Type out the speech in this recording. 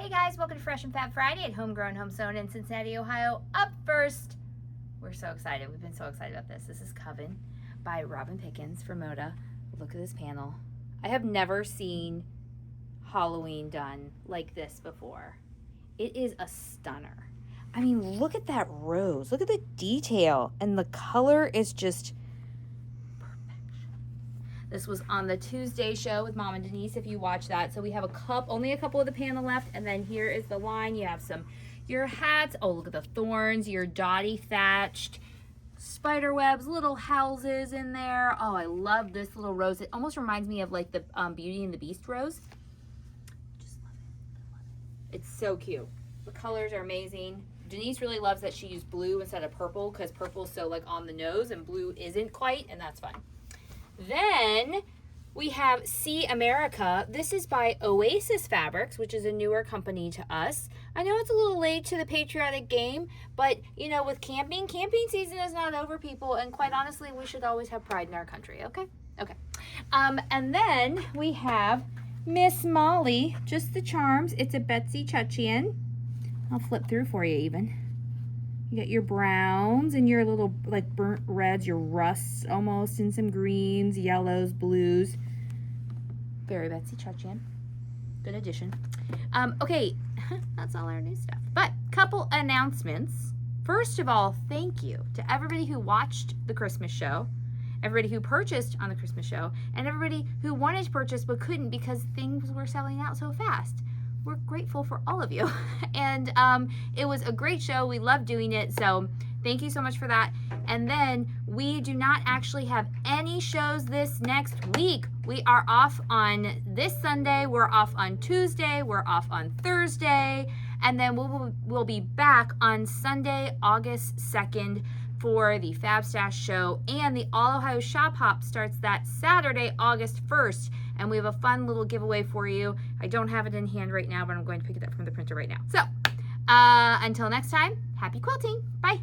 Hey guys, welcome to Fresh and Fab Friday at HomeGrown HomeSewn in Cincinnati, Ohio. Up first, we're so excited. We've been so excited about this. This is Coven by Pickens from Moda. Look at this panel. I have never seen Halloween done like this before. It is a stunner. I mean, look at that rose. Look at the detail. And the color is just perfection. This was on the Tuesday show with Mom and Denise, if you watch that. So we have only a couple of the panel left. And then here is the line. You have your hats. Oh, look at the thorns. Your dotty thatched spider webs, little houses in there. Oh, I love this little rose. It almost reminds me of like the Beauty and the Beast rose. Just love it. I love it. It's so cute. The colors are amazing. Denise really loves that she used blue instead of purple because purple's so like on the nose and blue isn't quite, and that's fine. Then we have See America. This is by Oasis Fabrics, which is a newer company to us. I know it's a little late to the patriotic game, but you know, with camping season is not over, people, and quite honestly, we should always have pride in our country, okay? Okay. And then we have Miss Molly, Just the Charms. It's a Betsy Chuchian. I'll flip through for you even. You got your browns and your little like burnt reds, your rusts almost, and some greens, yellows, blues. Very Betsy Chuchian. Good addition. Okay, that's all our new stuff. But couple announcements. First of all, thank you to everybody who watched the Christmas show, everybody who purchased on the Christmas show, and everybody who wanted to purchase but couldn't because things were selling out so fast. We're grateful for all of you. And it was a great show. We loved doing it. So thank you so much for that. And then we do not actually have any shows this next week. We are off on this Sunday. We're off on Tuesday. We're off on Thursday. And then we'll be back on Sunday, August 2nd for the Fab Stash show. And the All Ohio Shop Hop starts that Saturday, August 1st. And we have a fun little giveaway for you. I don't have it in hand right now, but I'm going to pick it up from the printer right now. So until next time, happy quilting. Bye.